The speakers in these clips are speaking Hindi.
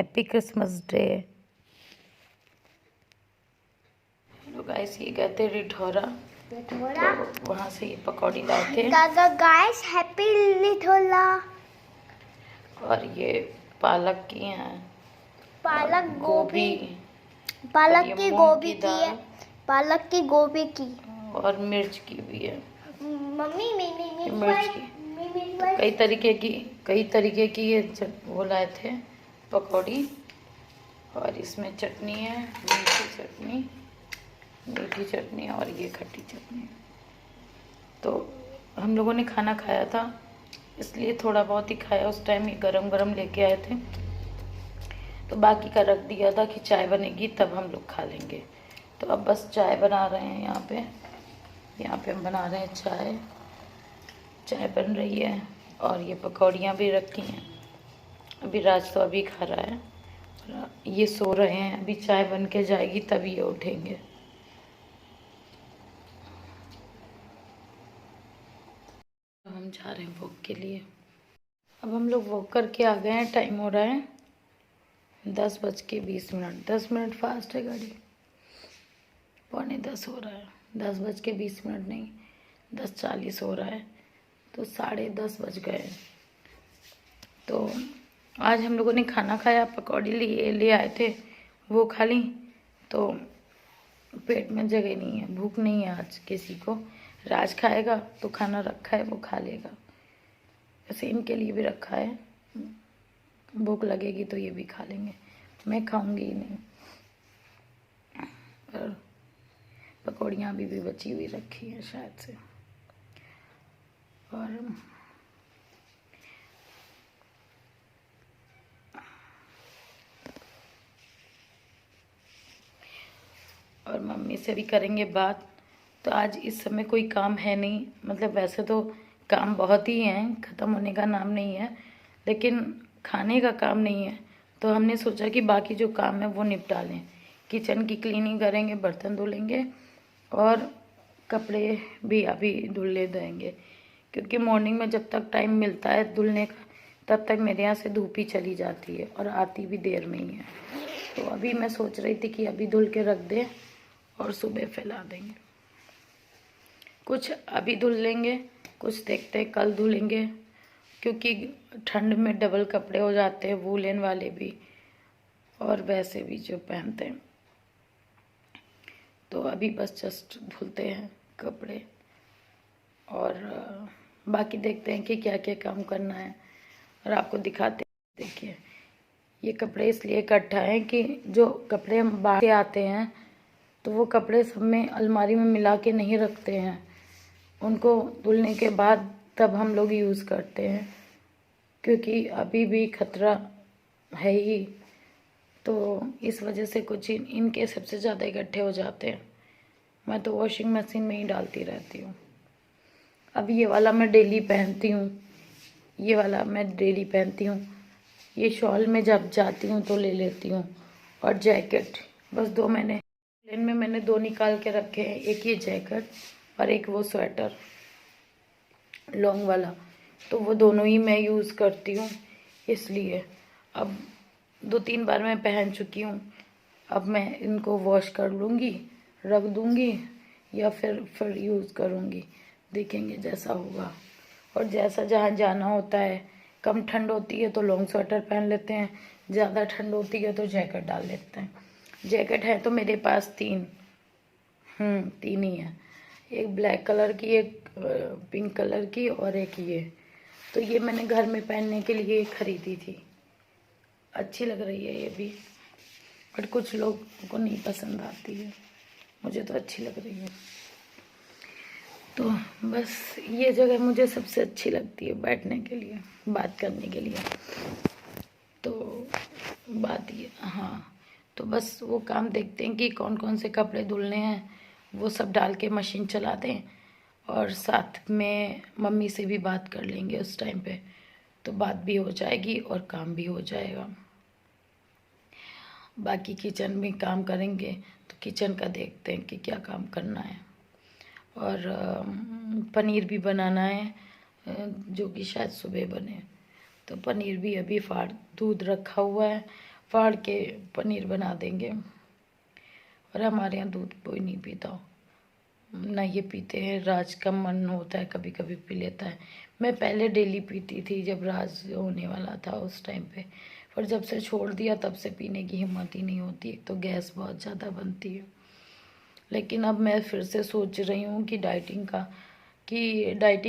Happy Christmas day. Hello guys, ये गए थे रिठौरा, तो वहाँ से ये पकौड़ी लाए थे। Guys happy Lithaura. और ये पालक की हैं, पालक गोभी, पालक की गोभी की है, पालक की गोभी की और मिर्च की भी है। मम्मी मिर्च की तो कई तरीके की ये वो लाए थे पकौड़ी। और इसमें चटनी है, मीठी चटनी और ये खट्टी चटनी। तो हम लोगों ने खाना खाया था, इसलिए थोड़ा बहुत ही खाया। उस टाइम ये गरम गरम लेके आए थे, तो बाकी का रख दिया था कि चाय बनेगी तब हम लोग खा लेंगे। तो अब बस चाय बना रहे हैं यहाँ पे हम बना रहे हैं चाय बन रही है। और ये पकौड़ियाँ भी रखी हैं। अभी राज तो अभी खा रहा है, ये सो रहे हैं। अभी चाय बन के जाएगी तब ये उठेंगे। हम जा रहे हैं वॉक के लिए। अब हम लोग वॉक करके आ गए हैं। टाइम हो रहा है 10:20। 10 मिनट फास्ट है गाड़ी, 9:45 हो रहा है। 10:20 नहीं, 10:40 हो रहा है, तो 10:30 बज गए। तो आज हम लोगों ने खाना खाया, पकौड़ी ले आए थे, वो खा ली। तो पेट में जगह नहीं है, भूख नहीं है आज किसी को। राज खाएगा तो खाना रखा है वो खा लेगा, वैसे इनके लिए भी रखा है। भूख लगेगी तो ये भी खा लेंगे, मैं खाऊंगी ही नहीं। और पकौड़ियाँ अभी भी बची हुई रखी है शायद से। और मम्मी से भी करेंगे बात। तो आज इस समय कोई काम है नहीं, मतलब वैसे तो काम बहुत ही हैं, ख़त्म होने का नाम नहीं है, लेकिन खाने का काम नहीं है। तो हमने सोचा कि बाकी जो काम है वो निपटा लें। किचन की क्लीनिंग करेंगे, बर्तन धुलेंगे और कपड़े भी अभी धुलने देंगे, क्योंकि मॉर्निंग में जब तक टाइम मिलता है धुलने का तब तक मेरे यहाँ से धूप ही चली जाती है और आती भी देर में ही है। तो अभी मैं सोच रही थी कि अभी धुल के रख दें और सुबह फैला देंगे। कुछ अभी धुल लेंगे, कुछ देखते हैं कल धुलेंगे, क्योंकि ठंड में डबल कपड़े हो जाते हैं, वूलन वाले भी और वैसे भी जो पहनते हैं। तो अभी बस जस्ट धुलते हैं कपड़े और बाकी देखते हैं कि क्या क्या काम करना है और आपको दिखाते हैं। देखिए, ये कपड़े इसलिए इकट्ठा है कि जो कपड़े हम बाहर से आते हैं तो वो कपड़े सब में अलमारी में मिला के नहीं रखते हैं, उनको धुलने के बाद तब हम लोग यूज़ करते हैं, क्योंकि अभी भी खतरा है ही। तो इस वजह से कुछ इनके सबसे ज़्यादा इकट्ठे हो जाते हैं। मैं तो वॉशिंग मशीन में ही डालती रहती हूँ। अब ये वाला मैं डेली पहनती हूँ, ये शॉल में जब जाती हूँ तो ले लेती हूँ। और जैकेट बस दो मैंने दो निकाल के रखे हैं, एक ये जैकेट और एक वो स्वेटर लॉन्ग वाला। तो वो दोनों ही मैं यूज़ करती हूँ, इसलिए अब 2-3 बार मैं पहन चुकी हूँ। अब मैं इनको वॉश कर लूँगी, रख दूँगी या फिर यूज़ करूँगी, देखेंगे जैसा होगा। और जैसा जहाँ जाना होता है, कम ठंड होती है तो लॉन्ग स्वेटर पहन लेते हैं, ज़्यादा ठंड होती है तो जैकेट डाल लेते हैं। जैकेट है तो मेरे पास 3 ही है, एक ब्लैक कलर की, एक पिंक कलर की और एक ये। तो ये मैंने घर में पहनने के लिए खरीदी थी, अच्छी लग रही है ये भी, बट कुछ लोग को नहीं पसंद आती है, मुझे तो अच्छी लग रही है। तो बस ये जगह मुझे सबसे अच्छी लगती है बैठने के लिए, बात करने के लिए। तो बात ये, हाँ, तो बस वो काम देखते हैं कि कौन कौन से कपड़े धुलने हैं, वो सब डाल के मशीन चला दें और साथ में मम्मी से भी बात कर लेंगे उस टाइम पे, तो बात भी हो जाएगी और काम भी हो जाएगा। बाकी किचन में काम करेंगे तो किचन का देखते हैं कि क्या काम करना है। और पनीर भी बनाना है, जो कि शायद सुबह बने। तो पनीर भी अभी दूध रखा हुआ है फाड़ के पनीर बना देंगे। और हमारे यहाँ दूध कोई नहीं पीता, ना ये पीते हैं। राज का मन होता है कभी कभी पी लेता है। मैं पहले डेली पीती थी जब राज होने वाला था उस टाइम पे, पर जब से छोड़ दिया तब से पीने की हिम्मत ही नहीं होती। एक तो गैस बहुत ज़्यादा बनती है। लेकिन अब मैं फिर से सोच रही हूँ कि डाइटिंग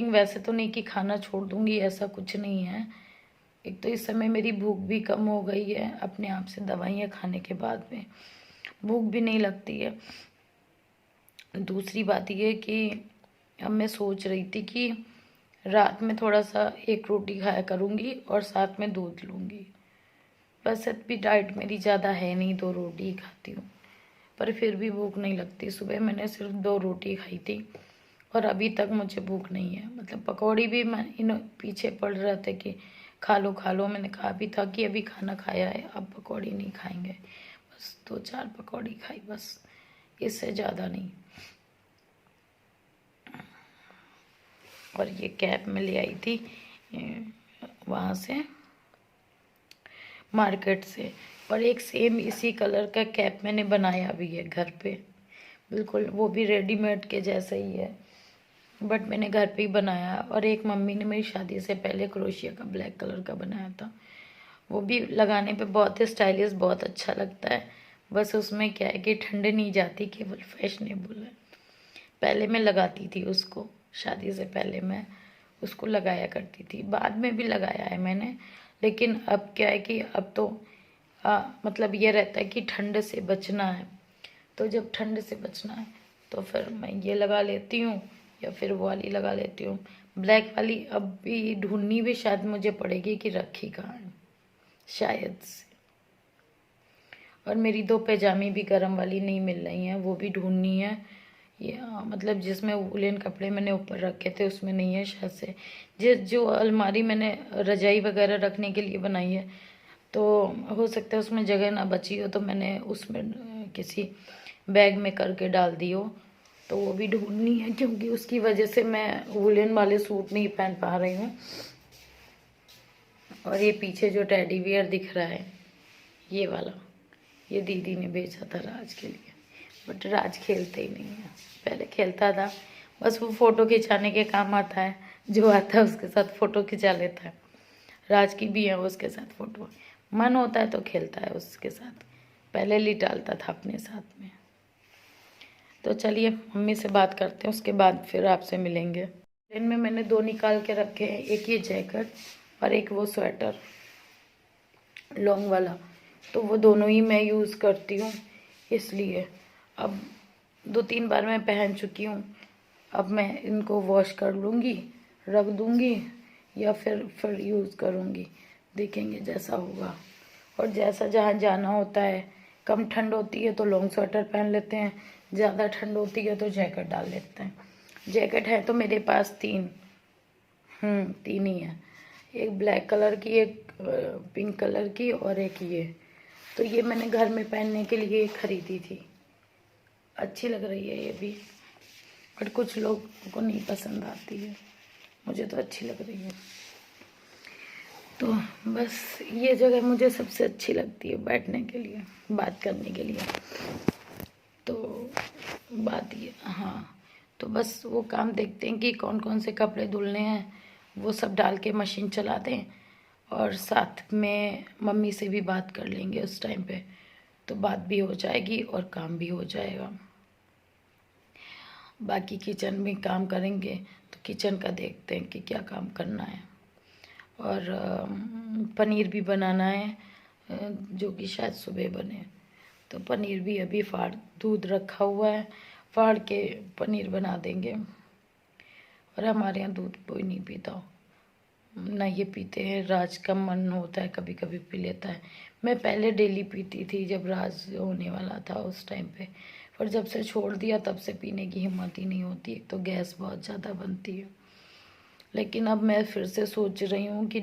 वैसे तो नहीं कि खाना छोड़ दूँगी, ऐसा कुछ नहीं है। एक तो इस समय मेरी भूख भी कम हो गई है अपने आप से, दवाइयाँ खाने के बाद में भूख भी नहीं लगती है। दूसरी बात ये कि अब मैं सोच रही थी कि रात में थोड़ा सा एक रोटी खाया करूँगी और साथ में दूध लूँगी। बस भी डाइट मेरी ज़्यादा है नहीं, 2 रोटी ही खाती हूँ, पर फिर भी भूख नहीं लगती। सुबह मैंने सिर्फ 2 रोटी खाई थी और अभी तक मुझे भूख नहीं है। मतलब पकौड़ी भी मैं इन पीछे पड़ रहे थे कि खा लो। मैंने कहा भी था कि अभी खाना खाया है, अब पकौड़ी नहीं खाएंगे। बस 2-4 पकौड़ी खाई, बस, इससे ज़्यादा नहीं। और ये कैप में ले आई थी वहाँ से, मार्केट से। और एक सेम इसी कलर का कैप मैंने बनाया भी है घर पे, बिल्कुल वो भी रेडीमेड के जैसा ही है, बट मैंने घर पे ही बनाया। और एक मम्मी ने मेरी शादी से पहले क्रोशिया का ब्लैक कलर का बनाया था, वो भी लगाने पे बहुत ही स्टाइलिश, बहुत अच्छा लगता है। बस उसमें क्या है कि ठंड नहीं जाती, केवल फैशनेबल है। पहले मैं लगाती थी उसको, शादी से पहले मैं उसको लगाया करती थी, बाद में भी लगाया है मैंने। लेकिन अब क्या है कि अब तो मतलब ये रहता है कि ठंड से बचना है, तो जब ठंड से बचना है तो फिर मैं ये लगा लेती हूँ या फिर वो वाली लगा लेती हूँ। ब्लैक वाली अब भी ढूंढनी भी शायद मुझे पड़ेगी कि रखी कहाँ है, शायद से। और मेरी 2 पैजामी भी गर्म वाली नहीं मिल रही हैं, वो भी ढूंढनी है। ये मतलब जिसमें वुलन कपड़े मैंने ऊपर रखे थे उसमें नहीं है शायद से। जो अलमारी मैंने रजाई वगैरह रखने के लिए बनाई है, तो हो सकता है उसमें जगह ना बची हो, तो मैंने उसमें किसी बैग में करके डाल दी हो। तो वो भी ढूंढनी है, क्योंकि उसकी वजह से मैं वुलन वाले सूट नहीं पहन पा रही हूँ। और ये पीछे जो टेडी बियर दिख रहा है, ये वाला, ये दीदी ने भेजा था राज के लिए, बट राज खेलते ही नहीं है। पहले खेलता था, बस वो फ़ोटो खिंचाने के काम आता है, जो आता है उसके साथ फ़ोटो खिंचा लेता है। राज की भी है उसके साथ फ़ोटो, मन होता है तो खेलता है उसके साथ, पहले लिटालता था अपने साथ में। तो चलिए मम्मी से बात करते हैं, उसके बाद फिर आपसे मिलेंगे। इनमें मैंने 2 निकाल के रखे हैं, एक ये जैकेट और एक वो स्वेटर लॉन्ग वाला, तो वो दोनों ही मैं यूज़ करती हूँ, इसलिए अब 2-3 बार मैं पहन चुकी हूँ। अब मैं इनको वॉश कर लूँगी, रख दूँगी या फिर यूज़ करूँगी, देखेंगे जैसा होगा। और जैसा जहाँ जाना होता है, कम ठंड होती है तो लॉन्ग स्वेटर पहन लेते हैं, ज़्यादा ठंड होती है तो जैकेट डाल लेते हैं। जैकेट है तो मेरे पास 3 ही है, एक ब्लैक कलर की, एक पिंक कलर की और एक ये। तो ये मैंने घर में पहनने के लिए खरीदी थी, अच्छी लग रही है ये भी, बट कुछ लोगों को नहीं पसंद आती है, मुझे तो अच्छी लग रही है। तो बस ये जगह मुझे सबसे अच्छी लगती है बैठने के लिए, बात करने के लिए। तो बात ये, हाँ, तो बस वो काम देखते हैं कि कौन कौन से कपड़े धुलने हैं, वो सब डाल के मशीन चला दें, और साथ में मम्मी से भी बात कर लेंगे उस टाइम पे, तो बात भी हो जाएगी और काम भी हो जाएगा। बाकी किचन में काम करेंगे तो किचन का देखते हैं कि क्या काम करना है। और पनीर भी बनाना है, जो कि शायद सुबह बने, तो पनीर भी अभी दूध रखा हुआ है, फाड़ के पनीर बना देंगे। और हमारे यहाँ दूध कोई नहीं पीता, ना ये पीते हैं। राज का मन होता है कभी कभी पी लेता है। मैं पहले डेली पीती थी जब राज होने वाला था उस टाइम पे, पर जब से छोड़ दिया तब से पीने की हिम्मत ही नहीं होती। एक तो गैस बहुत ज़्यादा बनती है। लेकिन अब मैं फिर से सोच रही हूँ कि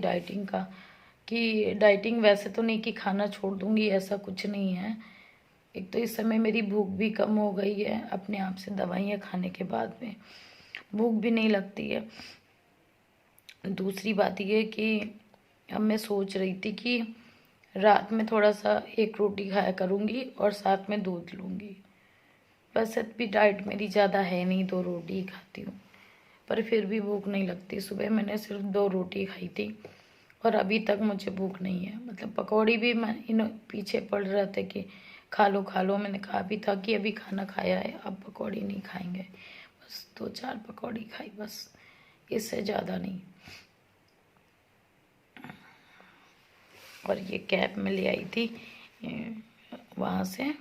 डाइटिंग वैसे तो नहीं कि खाना छोड़ दूँगी, ऐसा कुछ नहीं है। एक तो इस समय मेरी भूख भी कम हो गई है अपने आप से, दवाइयाँ खाने के बाद में भूख भी नहीं लगती है। दूसरी बात ये कि अब मैं सोच रही थी कि रात में थोड़ा सा एक रोटी खाया करूँगी और साथ में दूध लूँगी। वैसे भी डाइट मेरी ज़्यादा है नहीं, 2 रोटी ही खाती हूँ, पर फिर भी भूख नहीं लगती। सुबह मैंने सिर्फ 2 रोटी खाई थी और अभी तक मुझे भूख नहीं है। मतलब पकौड़ी भी मैं इन पीछे पड़ रहे थे कि खा लो खा लो। मैंने कहा भी था कि अभी खाना खाया है, अब पकौड़ी नहीं खाएंगे। बस 2-4 पकौड़ी खाई, बस, इससे ज़्यादा नहीं। और ये कैप में ले आई थी वहाँ से,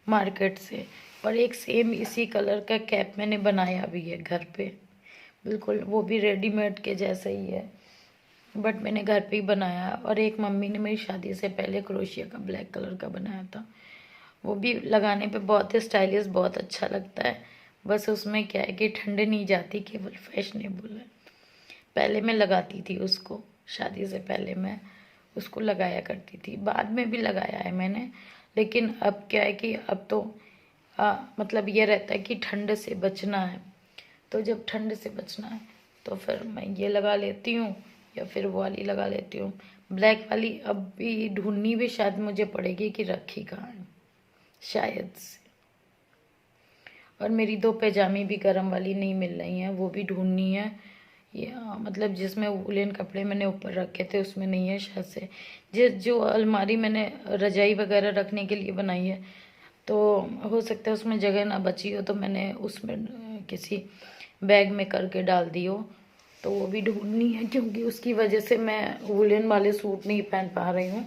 मार्केट से, और एक सेम इसी कलर का कैप मैंने बनाया भी है घर पे, बिल्कुल वो भी रेडीमेड के जैसा ही है, बट मैंने घर पे ही बनाया। और एक मम्मी ने मेरी शादी से पहले क्रोशिया का ब्लैक कलर का बनाया था, वो भी लगाने पे बहुत ही स्टाइलिश, बहुत अच्छा लगता है। बस उसमें क्या है कि ठंड नहीं जाती, केवल फैशनेबल है। पहले मैं लगाती थी उसको, शादी से पहले मैं उसको लगाया करती थी, बाद में भी लगाया है मैंने, लेकिन अब क्या है कि अब तो मतलब ये रहता है कि ठंड से बचना है, तो जब ठंड से बचना है तो फिर मैं ये लगा लेती हूँ या फिर वो वाली लगा लेती हूँ। ब्लैक वाली अब भी ढूंढनी भी शायद मुझे पड़ेगी कि रखी कहाँ है, शायद से। और मेरी 2 पैजामी भी गरम वाली नहीं मिल रही हैं, वो भी ढूंढनी है। ये मतलब जिसमें वुलन कपड़े मैंने ऊपर रखे थे उसमें नहीं है शायद से। जो अलमारी मैंने रजाई वगैरह रखने के लिए बनाई है, तो हो सकता है उसमें जगह ना बची हो, तो मैंने उसमें किसी बैग में करके डाल दी हो, तो वो भी ढूंढनी है, क्योंकि उसकी वजह से मैं वुलन वाले सूट नहीं पहन पा रही हूँ।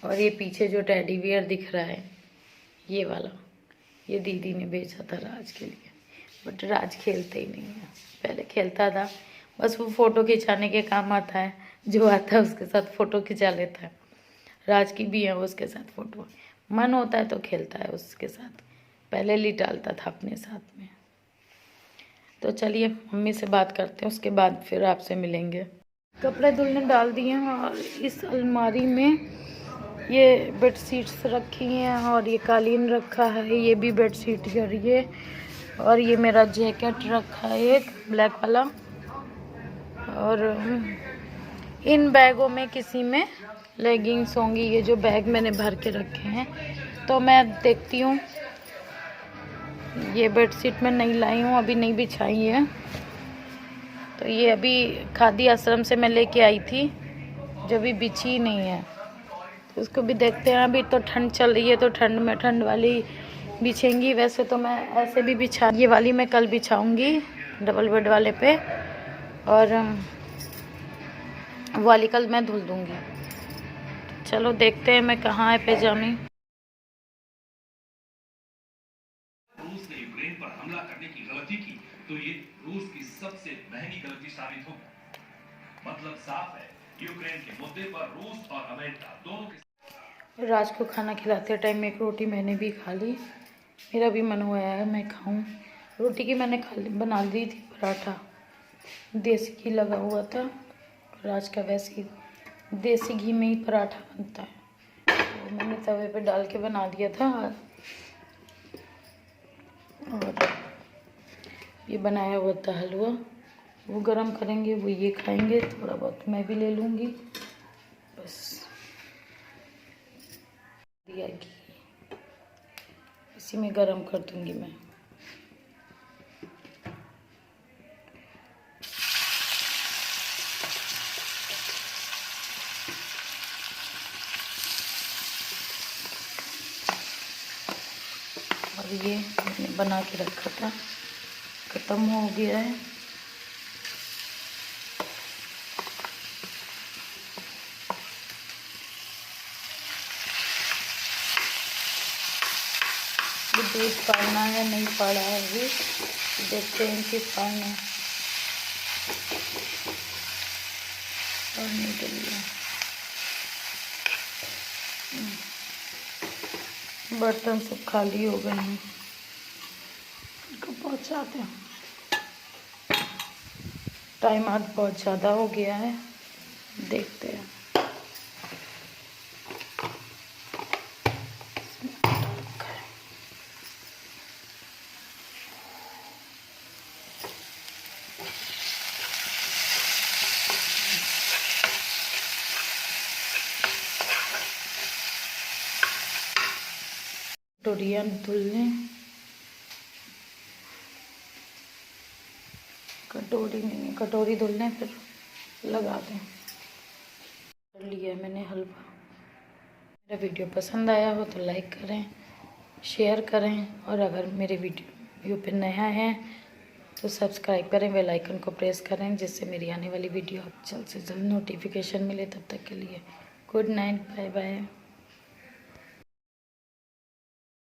और ये पीछे जो टेडी बियर दिख रहा है, ये वाला, ये दीदी ने बेचा था राज के लिए, बट राज खेलते ही नहीं है। पहले खेलता था, बस वो फ़ोटो खिंचाने के काम आता है, जो आता है उसके साथ फ़ोटो खिंचा लेता है। राज की भी है उसके साथ फ़ोटो, मन होता है तो खेलता है उसके साथ, पहले लिटालता था अपने साथ में। तो चलिए मम्मी से बात करते हैं, उसके बाद फिर आपसे मिलेंगे। कपड़े धुलने डाल दिए हैं और इस अलमारी में ये बेडशीट्स रखी हैं और ये कालीन रखा है, ये भी बेडशीट है, और ये मेरा जैकेट रखा है एक ब्लैक वाला। और इन बैगों में किसी में लेगिंग्स होंगी, ये जो बैग मैंने भर के रखे हैं, तो मैं देखती हूँ। ये बेडशीट मैं नहीं लाई हूँ, अभी नहीं बिछाई है, तो ये अभी खादी आश्रम से मैं लेके आई थी, जो भी बिछी नहीं है, तो उसको भी देखते हैं। अभी तो ठंड चल रही है, तो ठंड में ठंड वाली बिछेंगी। वैसे तो मैं ऐसे भी बिछा, ये वाली मैं कल बिछाऊंगी डबल बेड वाले पे, और वो वाली कल मैं धुल दूंगी। चलो देखते हैं मैं कहाँ है पैजामी। रूस ने यूक्रेन पर हमला करने की गलती की तो ये रूस की सबसे महंगी गलती साबित होगी। मतलब साफ है, यूक्रेन के मुद्दे पर रूस और अमेरिका दोनों के। राज को खाना खिलाते टाइम एक रोटी मैंने भी खा ली, मेरा भी मन हुआ है मैं खाऊं। रोटी की मैंने बना ली थी पराठा, देसी घी लगा हुआ था, राज का वैसे ही देसी घी में ही पराठा बनता है, तो मैंने तवे पे डाल के बना दिया था। और ये बनाया हुआ था हलवा, वो गरम करेंगे, वो ये खाएंगे, थोड़ा बहुत मैं भी ले लूँगी, बस। दिया घी, इसी में गरम कर दूँगी मैं। और ये मैंने बना के रखा था, ख़त्म हो गया है। ये दूध फाड़ना है, नहीं फाड़ा है अभी, देखते हैं कि फाड़ना है फाड़ने के लिए। बर्तन सब खाली हो गए हैं, इनको पहुँचाते हैं। टाइम आज बहुत ज़्यादा हो गया है, देखते हैं। कटोरियाँ धुल लें। कटोरी नहीं, कटोरी धुल लें फिर लगा दें। कर लिया है मैंने हलवा। मेरा वीडियो पसंद आया हो तो लाइक करें, शेयर करें, और अगर मेरे वीडियो पे नया है तो सब्सक्राइब करें, बेल आइकन को प्रेस करें, जिससे मेरी आने वाली वीडियो आप जल्द से जल्द नोटिफिकेशन मिले। तब तक के लिए गुड नाइट, बाय बाय।